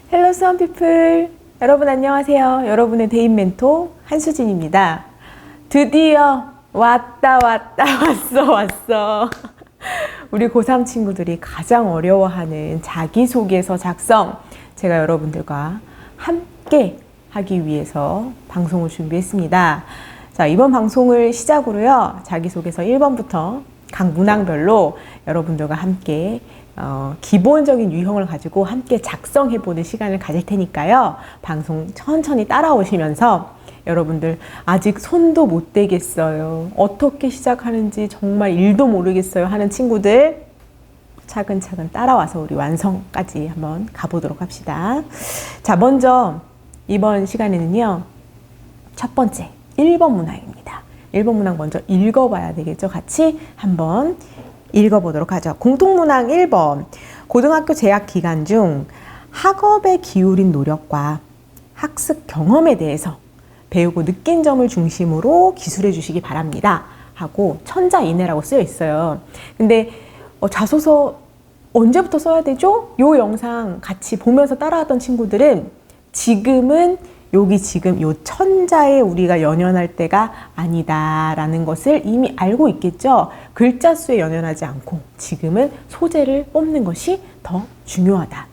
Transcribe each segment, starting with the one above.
헬로 수원 피플 여러분 안녕하세요. 여러분의 대인 멘토 한수진입니다. 드디어 왔어. 우리 고3 친구들이 가장 어려워하는 자기소개서 작성, 제가 여러분들과 함께 하기 위해서 방송을 준비했습니다. 자, 이번 방송을 시작으로요, 자기소개서 1번부터 각 문항별로 여러분들과 함께 기본적인 유형을 가지고 함께 작성해보는 시간을 가질 테니까요. 방송 천천히 따라오시면서 여러분들 아직 손도 못 대겠어요, 어떻게 시작하는지 정말 일도 모르겠어요 하는 친구들 차근차근 따라와서 우리 완성까지 한번 가보도록 합시다. 자, 먼저 이번 시간에는요, 첫 번째 1번 문항입니다. 1번 문항 먼저 읽어봐야 되겠죠. 같이 한번 읽어보도록 하죠. 공통문항 1번. 고등학교 재학 기간 중 학업에 기울인 노력과 학습 경험에 대해서 배우고 느낀 점을 중심으로 기술해 주시기 바랍니다 하고 천자인해라고 쓰여 있어요. 근데 자소서 언제부터 써야 되죠? 요 영상 같이 보면서 따라하던 친구들은 지금은 지금 요 천자에 우리가 연연할 때가 아니다라는 것을 이미 알고 있겠죠? 글자 수에 연연하지 않고 지금은 소재를 뽑는 것이 더 중요하다.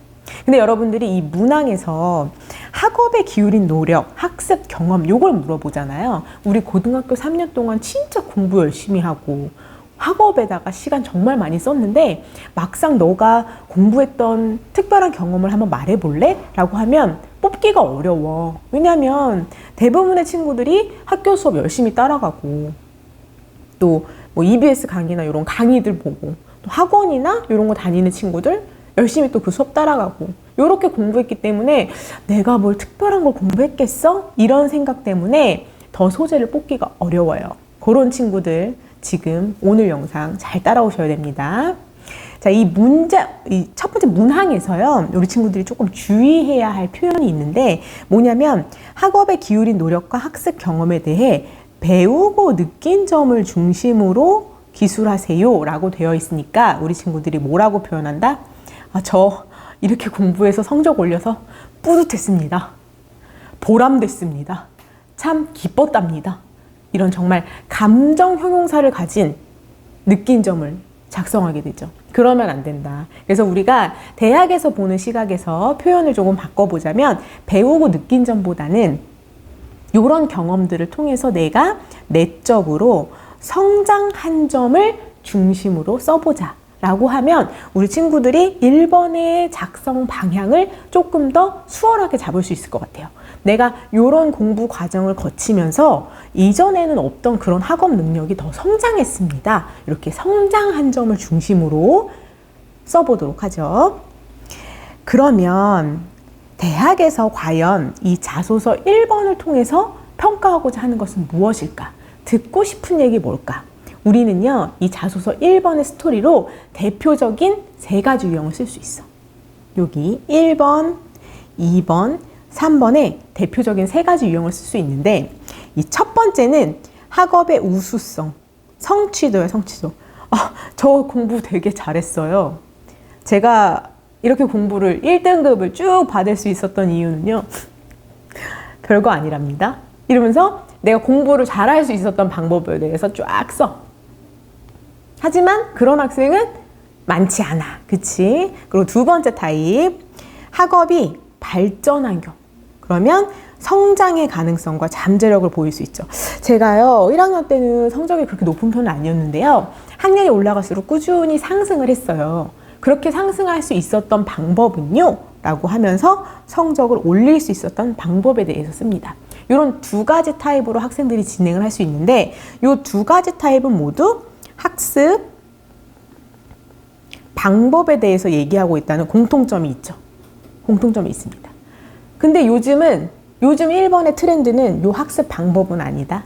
근데 여러분들이 이 문항에서 학업에 기울인 노력, 학습 경험 요걸 물어보잖아요. 우리 고등학교 3년 동안 진짜 공부 열심히 하고 학업에다가 시간 정말 많이 썼는데 막상 너가 공부했던 특별한 경험을 한번 말해볼래? 라고 하면 뽑기가 어려워. 왜냐하면 대부분의 친구들이 학교 수업 열심히 따라가고 또 뭐 EBS 강의나 이런 강의들 보고 또 학원이나 이런 거 다니는 친구들 열심히 또 그 수업 따라가고 이렇게 공부했기 때문에 내가 뭘 특별한 걸 공부했겠어? 이런 생각 때문에 더 소재를 뽑기가 어려워요. 그런 친구들 지금 오늘 영상 잘 따라오셔야 됩니다. 자, 이 첫 번째 문항에서요, 우리 친구들이 조금 주의해야 할 표현이 있는데 뭐냐면 학업에 기울인 노력과 학습 경험에 대해 배우고 느낀 점을 중심으로 기술하세요 라고 되어 있으니까 우리 친구들이 뭐라고 표현한다? 저 이렇게 공부해서 성적 올려서 뿌듯했습니다. 보람됐습니다. 참 기뻤답니다. 이런 정말 감정 형용사를 가진 느낀 점을 작성하게 되죠. 그러면 안 된다. 그래서 우리가 대학에서 보는 시각에서 표현을 조금 바꿔보자면 배우고 느낀 점보다는 이런 경험들을 통해서 내가 내적으로 성장한 점을 중심으로 써보자 라고 하면 우리 친구들이 1번의 작성 방향을 조금 더 수월하게 잡을 수 있을 것 같아요. 내가 이런 공부 과정을 거치면서 이전에는 없던 그런 학업 능력이 더 성장했습니다. 이렇게 성장한 점을 중심으로 써보도록 하죠. 그러면 대학에서 과연 이 자소서 1번을 통해서 평가하고자 하는 것은 무엇일까? 듣고 싶은 얘기 뭘까? 우리는요, 이 자소서 1번의 스토리로 대표적인 3가지 유형을 쓸 수 있어. 여기 1번, 2번, 3번에 대표적인 3가지 유형을 쓸 수 있는데 이 첫 번째는 학업의 우수성, 성취도예요, 성취도. 저 공부 되게 잘했어요. 제가 이렇게 공부를 1등급을 쭉 받을 수 있었던 이유는요, 별거 아니랍니다. 이러면서 내가 공부를 잘할 수 있었던 방법에 대해서 쫙 써. 하지만 그런 학생은 많지 않아. 그치? 그리고 두 번째 타입, 학업이 발전한 경우. 그러면 성장의 가능성과 잠재력을 보일 수 있죠. 제가요, 1학년 때는 성적이 그렇게 높은 편은 아니었는데요, 학년이 올라갈수록 꾸준히 상승을 했어요. 그렇게 상승할 수 있었던 방법은요? 라고 하면서 성적을 올릴 수 있었던 방법에 대해서 씁니다. 이런 2가지 타입으로 학생들이 진행을 할 수 있는데 이 2가지 타입은 모두 학습 방법에 대해서 얘기하고 있다는 공통점이 있죠. 공통점이 있습니다. 근데 요즘 1번의 트렌드는 이 학습 방법은 아니다.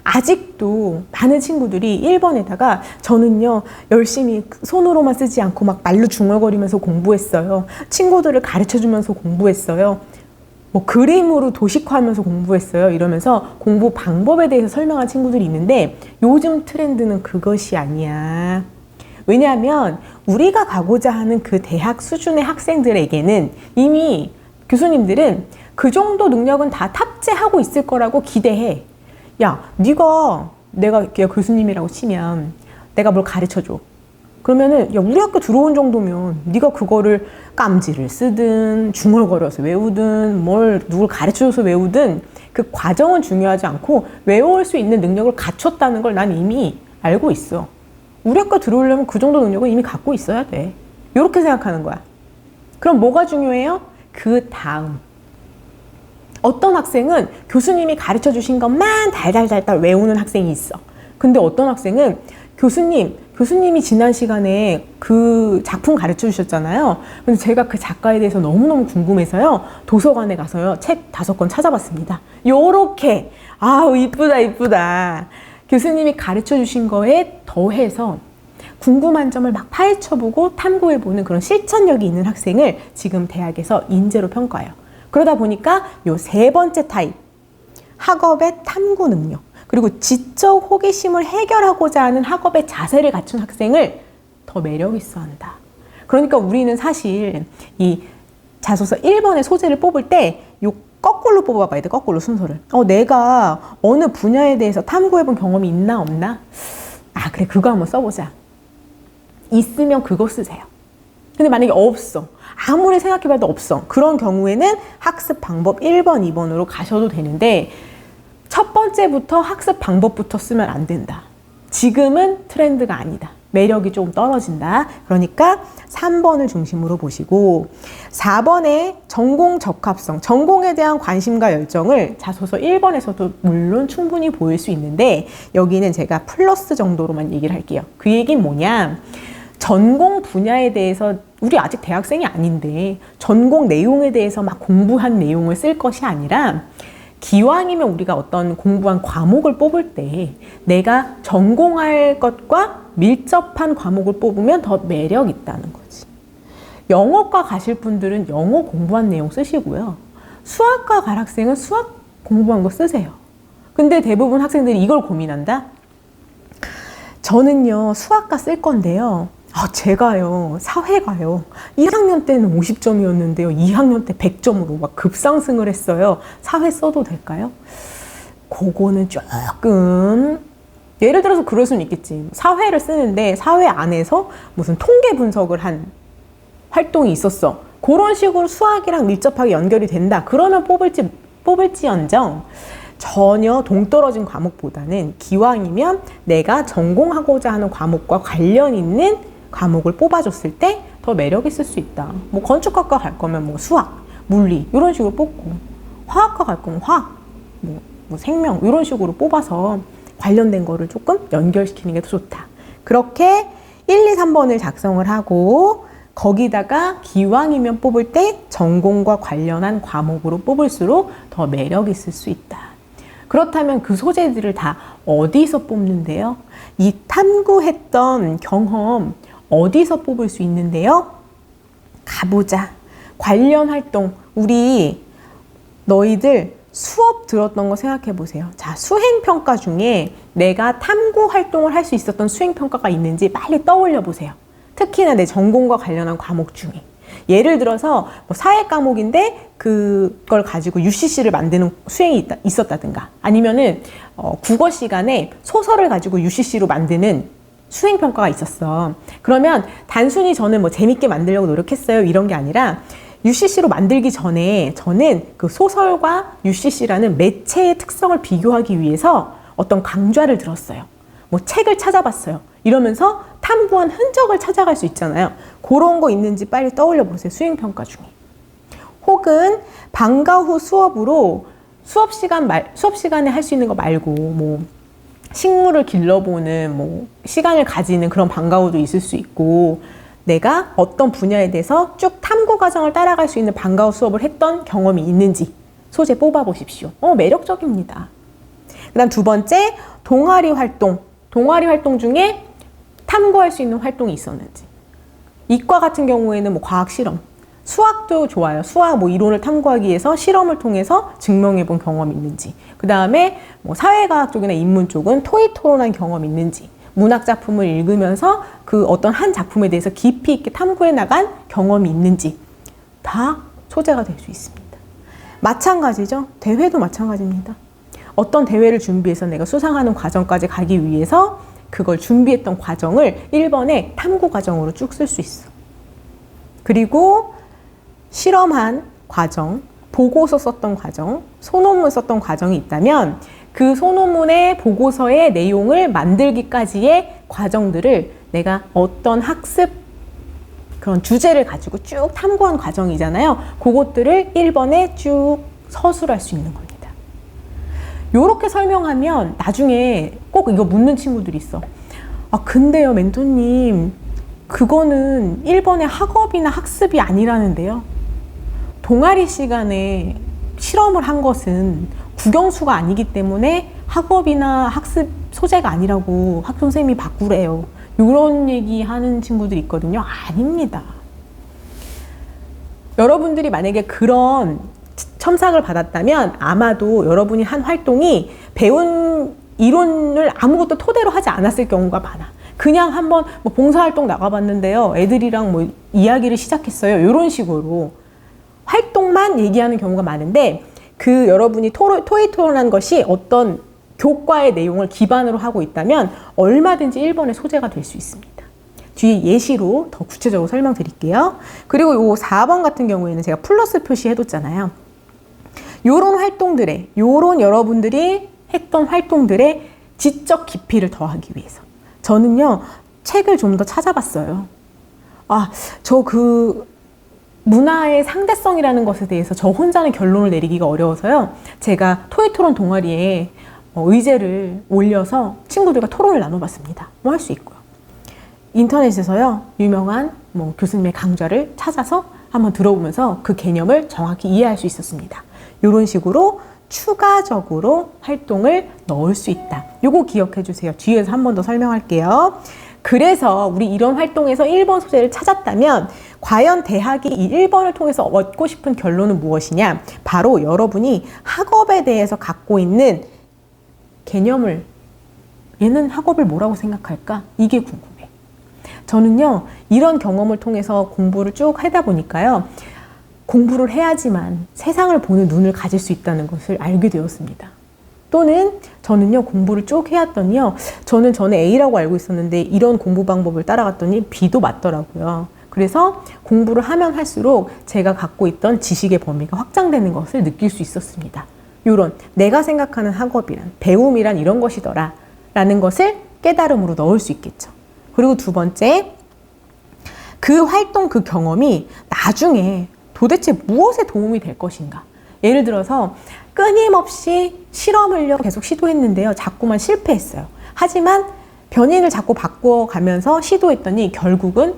아직도 많은 친구들이 1번에다가 저는요, 열심히 손으로만 쓰지 않고 막 말로 중얼거리면서 공부했어요. 친구들을 가르쳐주면서 공부했어요. 뭐 그림으로 도식화하면서 공부했어요. 이러면서 공부 방법에 대해서 설명한 친구들이 있는데 요즘 트렌드는 그것이 아니야. 왜냐하면 우리가 가고자 하는 그 대학 수준의 학생들에게는 이미 교수님들은 그 정도 능력은 다 탑재하고 있을 거라고 기대해. 야, 내가 교수님이라고 치면 내가 뭘 가르쳐줘. 그러면은 야, 우리 학교 들어온 정도면 네가 그거를 깜지를 쓰든 중얼거려서 외우든 누굴 가르쳐줘서 외우든 그 과정은 중요하지 않고 외울 수 있는 능력을 갖췄다는 걸 난 이미 알고 있어. 우리 학교 들어오려면 그 정도 능력은 이미 갖고 있어야 돼. 이렇게 생각하는 거야. 그럼 뭐가 중요해요? 그 다음. 어떤 학생은 교수님이 가르쳐 주신 것만 달달달달 외우는 학생이 있어. 근데 어떤 학생은 교수님이 지난 시간에 그 작품 가르쳐 주셨잖아요. 근데 제가 그 작가에 대해서 너무너무 궁금해서요. 도서관에 가서요. 책 5권 찾아봤습니다. 요렇게. 아우, 이쁘다. 교수님이 가르쳐 주신 거에 더해서 궁금한 점을 막 파헤쳐보고 탐구해보는 그런 실천력이 있는 학생을 지금 대학에서 인재로 평가해요. 그러다 보니까 요 3번째 타입, 학업의 탐구 능력, 그리고 지적 호기심을 해결하고자 하는 학업의 자세를 갖춘 학생을 더 매력 있어 한다. 그러니까 우리는 사실 이 자소서 1번의 소재를 뽑을 때 요 거꾸로 뽑아봐야 돼. 거꾸로 순서를. 내가 어느 분야에 대해서 탐구해본 경험이 있나 없나? 아, 그래, 그거 한번 써보자. 있으면 그거 쓰세요. 근데 만약에 없어. 아무리 생각해봐도 없어. 그런 경우에는 학습 방법 1번, 2번으로 가셔도 되는데 첫 번째부터 학습 방법부터 쓰면 안 된다. 지금은 트렌드가 아니다. 매력이 좀 떨어진다. 그러니까 3번을 중심으로 보시고 4번에 전공 적합성, 전공에 대한 관심과 열정을 자소서 1번에서도 물론 충분히 보일 수 있는데 여기는 제가 플러스 정도로만 얘기를 할게요. 그 얘기는 뭐냐? 전공 분야에 대해서 우리 아직 대학생이 아닌데 전공 내용에 대해서 막 공부한 내용을 쓸 것이 아니라 기왕이면 우리가 어떤 공부한 과목을 뽑을 때 내가 전공할 것과 밀접한 과목을 뽑으면 더 매력 있다는 거지. 영어과 가실 분들은 영어 공부한 내용 쓰시고요. 수학과 갈 학생은 수학 공부한 거 쓰세요. 근데 대부분 학생들이 이걸 고민한다? 저는요, 수학과 쓸 건데요. 제가요, 사회가요, 1학년 때는 50점이었는데요, 2학년 때 100점으로 막 급상승을 했어요. 사회 써도 될까요? 그거는 조금, 예를 들어서 그럴 수는 있겠지. 사회를 쓰는데 사회 안에서 무슨 통계 분석을 한 활동이 있었어. 그런 식으로 수학이랑 밀접하게 연결이 된다. 그러면 뽑을지언정 전혀 동떨어진 과목보다는 기왕이면 내가 전공하고자 하는 과목과 관련 있는 과목을 뽑아줬을 때 더 매력 있을 수 있다. 뭐 건축학과 갈 거면 뭐 수학, 물리 이런 식으로 뽑고, 화학과 갈 거면 화학, 뭐 생명 이런 식으로 뽑아서 관련된 거를 조금 연결시키는 게 더 좋다. 그렇게 1, 2, 3번을 작성을 하고 거기다가 기왕이면 뽑을 때 전공과 관련한 과목으로 뽑을수록 더 매력 있을 수 있다. 그렇다면 그 소재들을 다 어디서 뽑는데요? 이 탐구했던 경험 어디서 뽑을 수 있는데요? 가보자. 관련 활동. 너희들 수업 들었던 거 생각해 보세요. 자, 수행평가 중에 내가 탐구 활동을 할 수 있었던 수행평가가 있는지 빨리 떠올려 보세요. 특히나 내 전공과 관련한 과목 중에. 예를 들어서 뭐 사회 과목인데 그걸 가지고 UCC를 만드는 수행이 있었다든가, 아니면은 국어 시간에 소설을 가지고 UCC로 만드는 수행평가가 있었어. 그러면 단순히 저는 뭐 재밌게 만들려고 노력했어요 이런 게 아니라 UCC로 만들기 전에 저는 그 소설과 UCC라는 매체의 특성을 비교하기 위해서 어떤 강좌를 들었어요. 뭐 책을 찾아봤어요. 이러면서 탐구한 흔적을 찾아갈 수 있잖아요. 그런 거 있는지 빨리 떠올려 보세요. 수행평가 중에. 혹은 방과 후 수업으로 수업 시간에 할 수 있는 거 말고 뭐 식물을 길러보는 뭐 시간을 가지는 그런 방과 후도 있을 수 있고, 내가 어떤 분야에 대해서 쭉 탐구 과정을 따라갈 수 있는 방과 후 수업을 했던 경험이 있는지 소재 뽑아 보십시오. 매력적입니다. 그 다음 2번째, 동아리 활동. 동아리 활동 중에 탐구할 수 있는 활동이 있었는지. 이과 같은 경우에는 뭐 과학 실험, 수학도 좋아요. 수학 뭐 이론을 탐구하기 위해서 실험을 통해서 증명해 본 경험이 있는지. 그 다음에 뭐 사회과학 쪽이나 인문 쪽은 토의 토론한 경험이 있는지. 문학 작품을 읽으면서 그 어떤 한 작품에 대해서 깊이 있게 탐구해 나간 경험이 있는지 다 소재가 될 수 있습니다. 마찬가지죠. 대회도 마찬가지입니다. 어떤 대회를 준비해서 내가 수상하는 과정까지 가기 위해서 그걸 준비했던 과정을 1번의 탐구 과정으로 쭉 쓸 수 있어. 그리고 실험한 과정, 보고서 썼던 과정, 소논문 썼던 과정이 있다면 그 소논문의 보고서의 내용을 만들기까지의 과정들을 내가 어떤 학습 그런 주제를 가지고 쭉 탐구한 과정이잖아요. 그것들을 1번에 쭉 서술할 수 있는 겁니다. 요렇게 설명하면 나중에 꼭 이거 묻는 친구들이 있어. 아, 근데요, 멘토님, 그거는 1번의 학업이나 학습이 아니라는데요. 동아리 시간에 실험을 한 것은 국영수가 아니기 때문에 학업이나 학습 소재가 아니라고 학선생님이 바꾸래요. 이런 얘기 하는 친구들이 있거든요. 아닙니다. 여러분들이 만약에 그런 첨삭을 받았다면 아마도 여러분이 한 활동이 배운 이론을 아무것도 토대로 하지 않았을 경우가 많아. 그냥 한번 뭐 봉사활동 나가봤는데요. 애들이랑 뭐 이야기를 시작했어요. 이런 식으로 활동만 얘기하는 경우가 많은데 그 여러분이 토의 토론한 것이 어떤 교과의 내용을 기반으로 하고 있다면 얼마든지 1번의 소재가 될 수 있습니다. 뒤에 예시로 더 구체적으로 설명드릴게요. 그리고 요 4번 같은 경우에는 제가 플러스 표시해뒀잖아요. 요런 활동들의, 요런 여러분들이 했던 활동들의 지적 깊이를 더하기 위해서 저는요, 책을 좀 더 찾아봤어요. 아, 저 문화의 상대성이라는 것에 대해서 저 혼자는 결론을 내리기가 어려워서요. 제가 토익토론 동아리에 의제를 올려서 친구들과 토론을 나눠봤습니다. 뭐 할 수 있고요. 인터넷에서요, 유명한 교수님의 강좌를 찾아서 한번 들어보면서 그 개념을 정확히 이해할 수 있었습니다. 이런 식으로 추가적으로 활동을 넣을 수 있다. 요거 기억해 주세요. 뒤에서 한 번 더 설명할게요. 그래서 우리 이런 활동에서 1번 소재를 찾았다면 과연 대학이 이 1번을 통해서 얻고 싶은 결론은 무엇이냐? 바로 여러분이 학업에 대해서 갖고 있는 개념을, 얘는 학업을 뭐라고 생각할까? 이게 궁금해. 저는요, 이런 경험을 통해서 공부를 쭉 하다 보니까요, 공부를 해야지만 세상을 보는 눈을 가질 수 있다는 것을 알게 되었습니다. 또는 저는요, 공부를 쭉 해왔더니요, 저는 전에 A라고 알고 있었는데 이런 공부 방법을 따라갔더니 B도 맞더라고요. 그래서 공부를 하면 할수록 제가 갖고 있던 지식의 범위가 확장되는 것을 느낄 수 있었습니다. 요런 내가 생각하는 학업이란, 배움이란 이런 것이더라 라는 것을 깨달음으로 넣을 수 있겠죠. 그리고 두 번째, 그 활동, 그 경험이 나중에 도대체 무엇에 도움이 될 것인가. 예를 들어서 끊임없이 실험을요 계속 시도했는데요, 자꾸만 실패했어요. 하지만 변인을 자꾸 바꿔가면서 시도했더니 결국은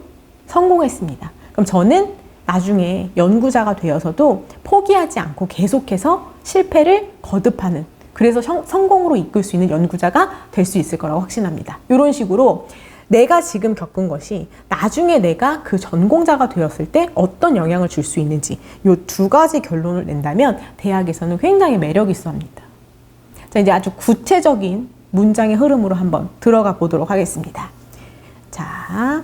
성공했습니다. 그럼 저는 나중에 연구자가 되어서도 포기하지 않고 계속해서 실패를 거듭하는, 그래서 성공으로 이끌 수 있는 연구자가 될 수 있을 거라고 확신합니다. 이런 식으로 내가 지금 겪은 것이 나중에 내가 그 전공자가 되었을 때 어떤 영향을 줄 수 있는지, 이 두 가지 결론을 낸다면 대학에서는 굉장히 매력 있어 합니다. 자, 이제 아주 구체적인 문장의 흐름으로 한번 들어가 보도록 하겠습니다. 자,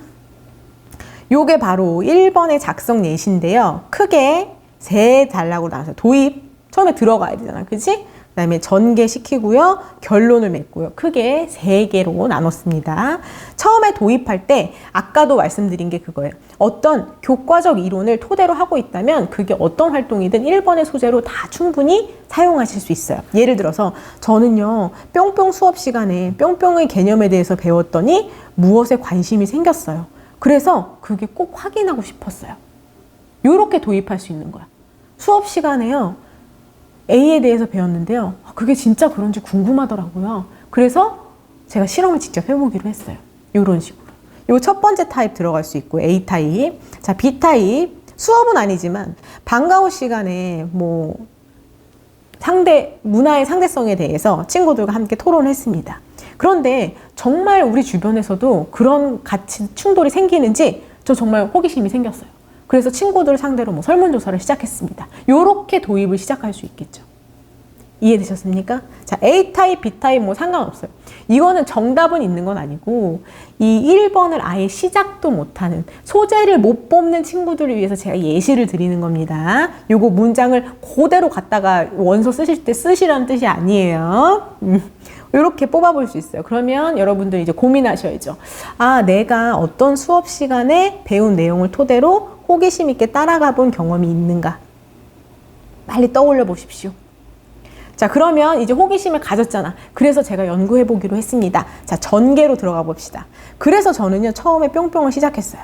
요게 바로 1번의 작성 예시인데요. 크게 세 단락으로 나눠서 도입, 처음에 들어가야 되잖아, 그치? 그 다음에 전개시키고요, 결론을 맺고요. 크게 3개로 나눴습니다. 처음에 도입할 때 아까도 말씀드린 게 그거예요. 어떤 교과적 이론을 토대로 하고 있다면 그게 어떤 활동이든 1번의 소재로 다 충분히 사용하실 수 있어요. 예를 들어서 저는요, 뿅뿅 수업 시간에 뿅뿅의 개념에 대해서 배웠더니 무엇에 관심이 생겼어요. 그래서 그게 꼭 확인하고 싶었어요. 요렇게 도입할 수 있는 거야. 수업 시간에요, A에 대해서 배웠는데요, 그게 진짜 그런지 궁금하더라고요. 그래서 제가 실험을 직접 해보기로 했어요. 이런 식으로. 요 첫 번째 타입 들어갈 수 있고, A 타입. 자, B 타입. 수업은 아니지만 방과 후 시간에 문화의 상대성에 대해서 친구들과 함께 토론했습니다. 그런데 정말 우리 주변에서도 그런 가치 충돌이 생기는지 저 정말 호기심이 생겼어요. 그래서 친구들을 상대로 설문조사를 시작했습니다. 요렇게 도입을 시작할 수 있겠죠. 이해되셨습니까? 자, A타입, B타입 뭐 상관없어요. 이거는 정답은 있는 건 아니고 이 1번을 아예 시작도 못하는 소재를 못 뽑는 친구들을 위해서 제가 예시를 드리는 겁니다. 요거 문장을 그대로 갖다가 원서 쓰실 때 쓰시라는 뜻이 아니에요. 이렇게 뽑아볼 수 있어요. 그러면 여러분들 이제 고민하셔야죠. 아, 내가 어떤 수업 시간에 배운 내용을 토대로 호기심 있게 따라가 본 경험이 있는가? 빨리 떠올려 보십시오. 자, 그러면 이제 호기심을 가졌잖아. 그래서 제가 연구해 보기로 했습니다. 자, 전개로 들어가 봅시다. 그래서 저는요, 처음에 뿅뿅을 시작했어요.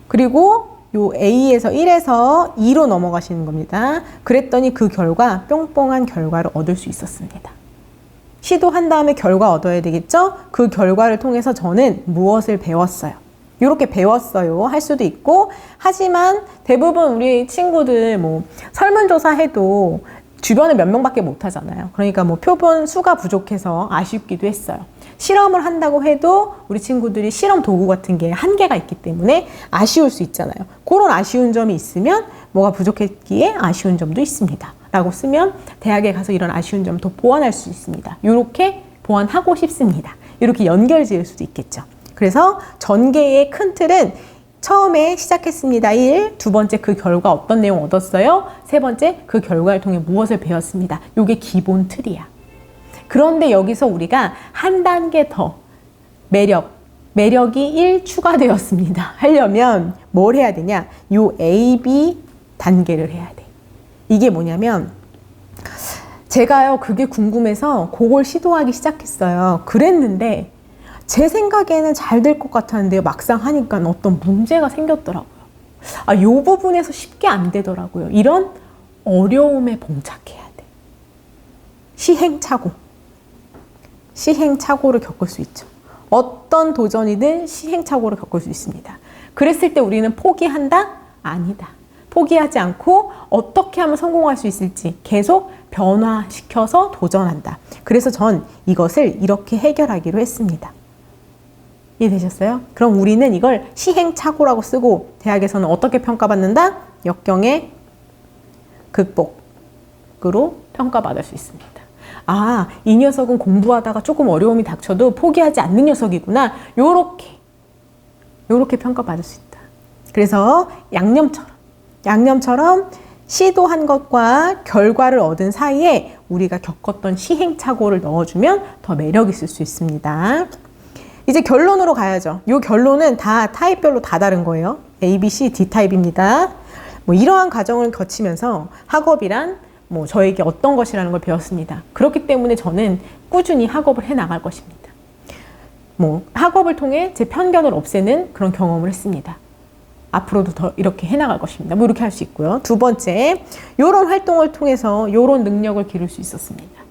그리고 요 A에서 1에서 2로 넘어가시는 겁니다. 그랬더니 그 결과, 뿅뿅한 결과를 얻을 수 있었습니다. 시도한 다음에 결과 얻어야 되겠죠? 그 결과를 통해서 저는 무엇을 배웠어요? 이렇게 배웠어요. 할 수도 있고, 하지만 대부분 우리 친구들 뭐 설문조사 해도 주변에 몇 명밖에 못 하잖아요. 그러니까 뭐 표본 수가 부족해서 아쉽기도 했어요. 실험을 한다고 해도 우리 친구들이 실험 도구 같은 게 한계가 있기 때문에 아쉬울 수 있잖아요. 그런 아쉬운 점이 있으면 뭐가 부족했기에 아쉬운 점도 있습니다. 라고 쓰면 대학에 가서 이런 아쉬운 점을 더 보완할 수 있습니다. 이렇게 보완하고 싶습니다. 이렇게 연결 지을 수도 있겠죠. 그래서 전개의 큰 틀은 처음에 시작했습니다. 1. 두 번째 그 결과 어떤 내용 얻었어요? 세 번째 그 결과를 통해 무엇을 배웠습니다. 이게 기본 틀이야. 그런데 여기서 우리가 한 단계 더 매력이 1 추가되었습니다. 하려면 뭘 해야 되냐? 요 A, B 단계를 해야 돼. 이게 뭐냐면 제가요 그게 궁금해서 그걸 시도하기 시작했어요. 그랬는데 제 생각에는 잘 될 것 같았는데 막상 하니까 어떤 문제가 생겼더라고요. 아, 요 부분에서 쉽게 안 되더라고요. 이런 어려움에 봉착해야 돼. 시행착오를 겪을 수 있죠. 어떤 도전이든 시행착오를 겪을 수 있습니다. 그랬을 때 우리는 포기한다? 아니다. 포기하지 않고 어떻게 하면 성공할 수 있을지 계속 변화시켜서 도전한다. 그래서 전 이것을 이렇게 해결하기로 했습니다. 이해되셨어요? 그럼 우리는 이걸 시행착오라고 쓰고 대학에서는 어떻게 평가받는다? 역경의 극복으로 평가받을 수 있습니다. 아, 이 녀석은 공부하다가 조금 어려움이 닥쳐도 포기하지 않는 녀석이구나. 요렇게 평가받을 수 있다. 그래서 양념처럼 시도한 것과 결과를 얻은 사이에 우리가 겪었던 시행착오를 넣어주면 더 매력 있을 수 있습니다. 이제 결론으로 가야죠. 이 결론은 다 타입별로 다 다른 거예요. A, B, C, D 타입입니다. 뭐 이러한 과정을 거치면서 학업이란 뭐 저에게 어떤 것이라는 걸 배웠습니다. 그렇기 때문에 저는 꾸준히 학업을 해 나갈 것입니다. 뭐 학업을 통해 제 편견을 없애는 그런 경험을 했습니다. 앞으로도 더 이렇게 해 나갈 것입니다. 뭐 이렇게 할 수 있고요. 두 번째, 이런 활동을 통해서 이런 능력을 기를 수 있었습니다.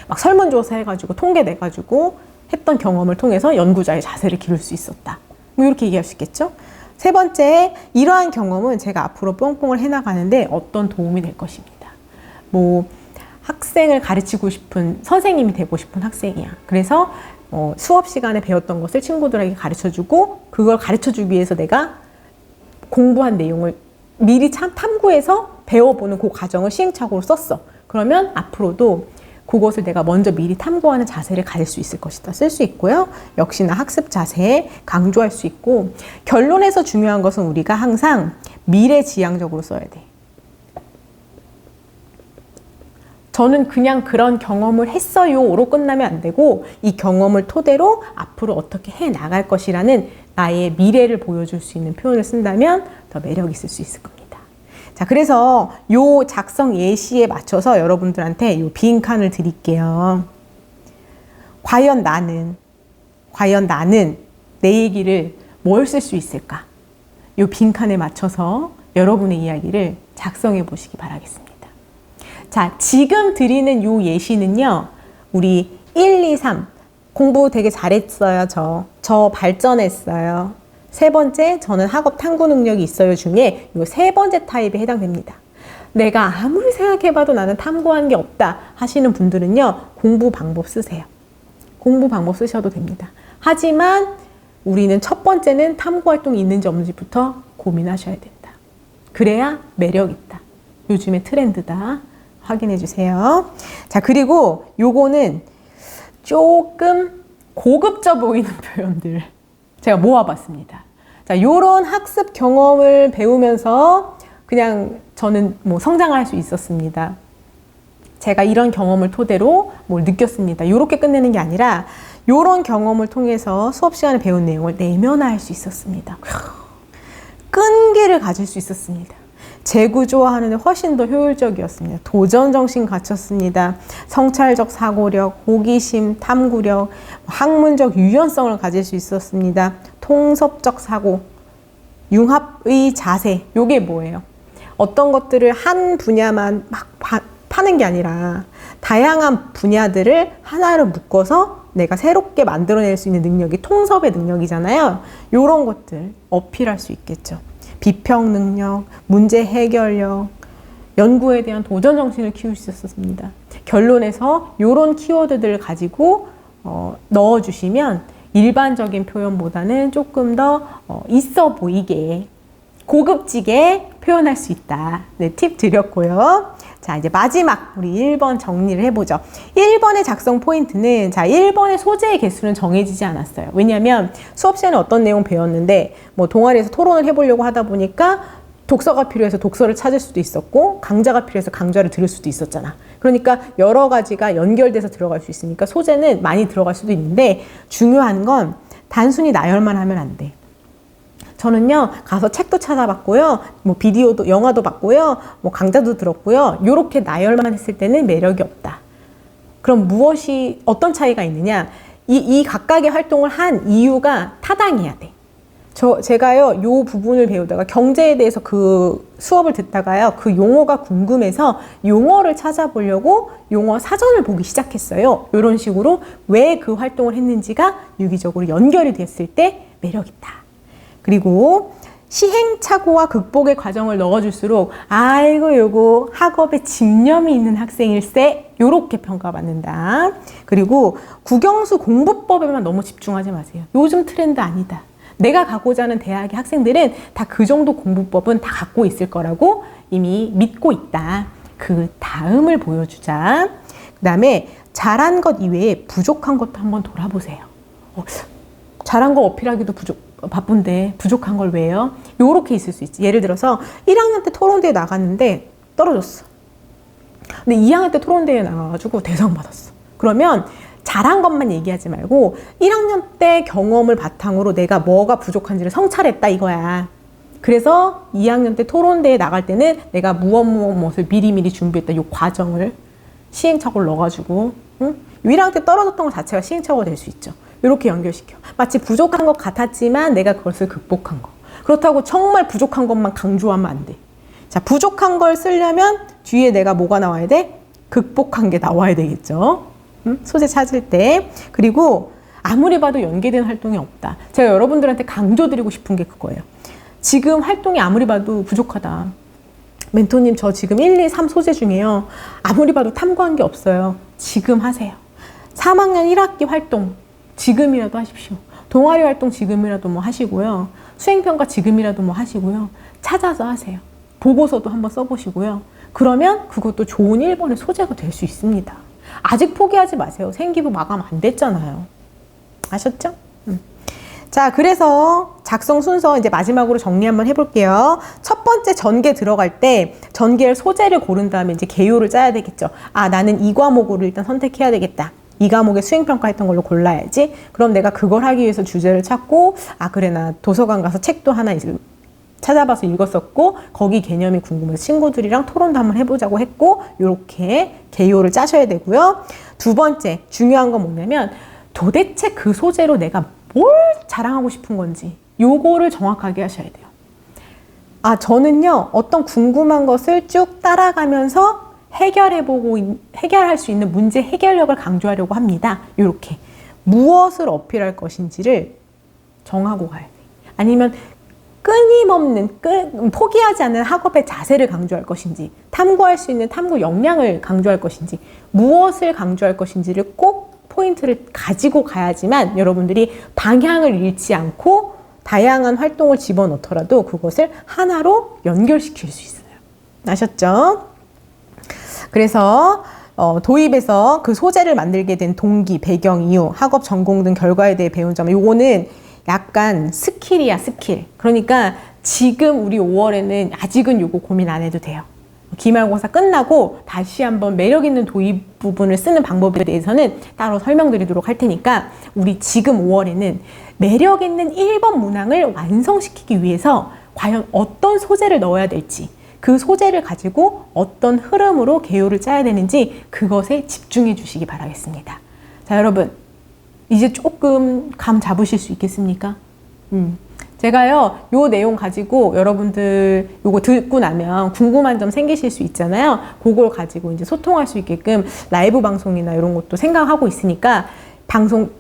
막 설문조사 해가지고 통계 내가지고 했던 경험을 통해서 연구자의 자세를 기를 수 있었다. 뭐 이렇게 얘기할 수 있겠죠. 세 번째, 이러한 경험은 제가 앞으로 뽕뽕을 해나가는데 어떤 도움이 될 것입니다. 뭐 학생을 가르치고 싶은 선생님이 되고 싶은 학생이야. 그래서 수업 시간에 배웠던 것을 친구들에게 가르쳐주고 그걸 가르쳐주기 위해서 내가 공부한 내용을 미리 탐구해서 배워보는 그 과정을 시행착오로 썼어. 그러면 앞으로도 그것을 내가 먼저 미리 탐구하는 자세를 가질 수 있을 것이다. 쓸 수 있고요. 역시나 학습 자세에 강조할 수 있고 결론에서 중요한 것은 우리가 항상 미래지향적으로 써야 돼. 저는 그냥 그런 경험을 했어요로 끝나면 안 되고 이 경험을 토대로 앞으로 어떻게 해 나갈 것이라는 나의 미래를 보여줄 수 있는 표현을 쓴다면 더 매력 있을 수 있을 겁니다. 자, 그래서 요 작성 예시에 맞춰서 여러분들한테 요 빈칸을 드릴게요. 과연 나는 내 얘기를 뭘 쓸 수 있을까? 요 빈칸에 맞춰서 여러분의 이야기를 작성해 보시기 바라겠습니다. 자, 지금 드리는 요 예시는요, 우리 1, 2, 3 공부 되게 잘했어요. 저 발전했어요. 세 번째, 저는 학업 탐구 능력이 있어요 중에 이 세 번째 타입에 해당됩니다. 내가 아무리 생각해봐도 나는 탐구한 게 없다 하시는 분들은요, 공부 방법 쓰세요. 공부 방법 쓰셔도 됩니다. 하지만 우리는 첫 번째는 탐구 활동이 있는지 없는지부터 고민하셔야 된다. 그래야 매력 있다. 요즘의 트렌드다. 확인해 주세요. 자, 그리고 요거는 조금 고급져 보이는 표현들 제가 모아봤습니다. 자, 요런 학습 경험을 배우면서 그냥 저는 뭐 성장할 수 있었습니다. 제가 이런 경험을 토대로 뭘 느꼈습니다. 요렇게 끝내는 게 아니라 요런 경험을 통해서 수업 시간에 배운 내용을 내면화할 수 있었습니다. 끈기를 가질 수 있었습니다. 재구조화하는 데 훨씬 더 효율적이었습니다. 도전정신 갖췄습니다. 성찰적 사고력, 호기심, 탐구력, 학문적 유연성을 가질 수 있었습니다. 통섭적 사고, 융합의 자세. 요게 뭐예요? 어떤 것들을 한 분야만 막 파는 게 아니라 다양한 분야들을 하나로 묶어서 내가 새롭게 만들어낼 수 있는 능력이 통섭의 능력이잖아요. 요런 것들 어필할 수 있겠죠. 비평 능력, 문제 해결력, 연구에 대한 도전 정신을 키울 수 있었습니다. 결론에서 이런 키워드들을 가지고 넣어주시면 일반적인 표현보다는 조금 더 있어 보이게 고급지게 표현할 수 있다. 네, 팁 드렸고요. 자, 이제 마지막 우리 1번 정리를 해보죠. 1번의 작성 포인트는, 자, 1번의 소재의 개수는 정해지지 않았어요. 왜냐하면 수업 시간에 어떤 내용 배웠는데 뭐 동아리에서 토론을 해보려고 하다 보니까 독서가 필요해서 독서를 찾을 수도 있었고 강좌가 필요해서 강좌를 들을 수도 있었잖아. 그러니까 여러 가지가 연결돼서 들어갈 수 있으니까 소재는 많이 들어갈 수도 있는데 중요한 건 단순히 나열만 하면 안 돼. 저는요, 가서 책도 찾아봤고요, 뭐 비디오도, 영화도 봤고요, 뭐 강좌도 들었고요, 요렇게 나열만 했을 때는 매력이 없다. 그럼 무엇이, 어떤 차이가 있느냐? 이 각각의 활동을 한 이유가 타당해야 돼. 제가요, 요 부분을 배우다가 경제에 대해서 그 수업을 듣다가요, 그 용어가 궁금해서 용어를 찾아보려고 용어 사전을 보기 시작했어요. 요런 식으로 왜 그 활동을 했는지가 유기적으로 연결이 됐을 때 매력있다. 그리고 시행착오와 극복의 과정을 넣어줄수록 아이고 요거 학업에 집념이 있는 학생일세 요렇게 평가받는다. 그리고 국영수 공부법에만 너무 집중하지 마세요. 요즘 트렌드 아니다. 내가 가고자 하는 대학의 학생들은 다 그 정도 공부법은 다 갖고 있을 거라고 이미 믿고 있다. 그 다음을 보여주자. 그 다음에 잘한 것 이외에 부족한 것도 한번 돌아보세요. 잘한 거 어필하기도 바쁜데 부족한 걸 왜요? 요렇게 있을 수 있지. 예를 들어서 1학년 때 토론대회 나갔는데 떨어졌어. 근데 2학년 때 토론대회 나가가지고 대상 받았어. 그러면 잘한 것만 얘기하지 말고 1학년 때 경험을 바탕으로 내가 뭐가 부족한지를 성찰했다 이거야. 그래서 2학년 때 토론대회 나갈 때는 내가 무엇을 미리미리 준비했다. 요 과정을 시행착오를 넣어가지고 1학년 때 떨어졌던 것 자체가 시행착오가 될 수 있죠. 이렇게 연결시켜. 마치 부족한 것 같았지만 내가 그것을 극복한 거. 그렇다고 정말 부족한 것만 강조하면 안 돼. 자, 부족한 걸 쓰려면 뒤에 내가 뭐가 나와야 돼? 극복한 게 나와야 되겠죠. 소재 찾을 때. 그리고 아무리 봐도 연계된 활동이 없다. 제가 여러분들한테 강조드리고 싶은 게 그거예요. 지금 활동이 아무리 봐도 부족하다. 멘토님, 저 지금 1, 2, 3 소재 중에요. 아무리 봐도 탐구한 게 없어요. 지금 하세요. 3학년 1학기 활동 지금이라도 하십시오. 동아리 활동 지금이라도 뭐 하시고요. 수행평가 지금이라도 뭐 하시고요. 찾아서 하세요. 보고서도 한번 써보시고요. 그러면 그것도 좋은 1번의 소재가 될 수 있습니다. 아직 포기하지 마세요. 생기부 마감 안 됐잖아요. 아셨죠? 자, 그래서 작성 순서 이제 마지막으로 정리 한번 해볼게요. 첫 번째 전개 들어갈 때 전개를 소재를 고른 다음에 이제 개요를 짜야 되겠죠. 아, 나는 이 과목으로 일단 선택해야 되겠다. 이 과목에 수행평가 했던 걸로 골라야지. 그럼 내가 그걸 하기 위해서 주제를 찾고, 아, 그래, 나 도서관 가서 책도 하나 찾아봐서 읽었었고, 거기 개념이 궁금해서 친구들이랑 토론도 한번 해보자고 했고, 요렇게 개요를 짜셔야 되고요. 두 번째, 중요한 건 뭐냐면, 도대체 그 소재로 내가 뭘 자랑하고 싶은 건지, 요거를 정확하게 하셔야 돼요. 아, 저는요, 어떤 궁금한 것을 쭉 따라가면서 해결할 수 있는 문제 해결력을 강조하려고 합니다. 이렇게 무엇을 어필할 것인지를 정하고 가야 돼. 아니면 끊임없는 포기하지 않는 학업의 자세를 강조할 것인지, 탐구할 수 있는 탐구 역량을 강조할 것인지, 무엇을 강조할 것인지를 꼭 포인트를 가지고 가야지만 여러분들이 방향을 잃지 않고 다양한 활동을 집어넣더라도 그것을 하나로 연결시킬 수 있어요. 아셨죠? 그래서 도입에서 그 소재를 만들게 된 동기, 배경, 이유, 학업, 전공 등 결과에 대해 배운 점, 요거는 약간 스킬이야, 스킬. 그러니까 지금 우리 5월에는 아직은 요거 고민 안 해도 돼요. 기말고사 끝나고 다시 한번 매력 있는 도입 부분을 쓰는 방법에 대해서는 따로 설명드리도록 할 테니까 우리 지금 5월에는 매력 있는 1번 문항을 완성시키기 위해서 과연 어떤 소재를 넣어야 될지, 그 소재를 가지고 어떤 흐름으로 개요를 짜야 되는지 그것에 집중해 주시기 바라겠습니다. 자, 여러분 이제 조금 감 잡으실 수 있겠습니까? 제가요, 요 내용 가지고 여러분들 요거 듣고 나면 궁금한 점 생기실 수 있잖아요. 그걸 가지고 이제 소통할 수 있게끔 라이브 방송이나 이런 것도 생각하고 있으니까 방송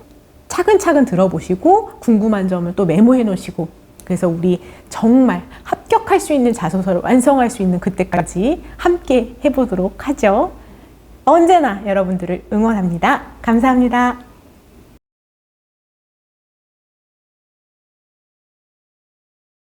차근차근 들어보시고 궁금한 점을 또 메모해 놓으시고, 그래서 우리 정말 합격할 수 있는 자소서를 완성할 수 있는 그때까지 함께 해보도록 하죠. 언제나 여러분들을 응원합니다. 감사합니다.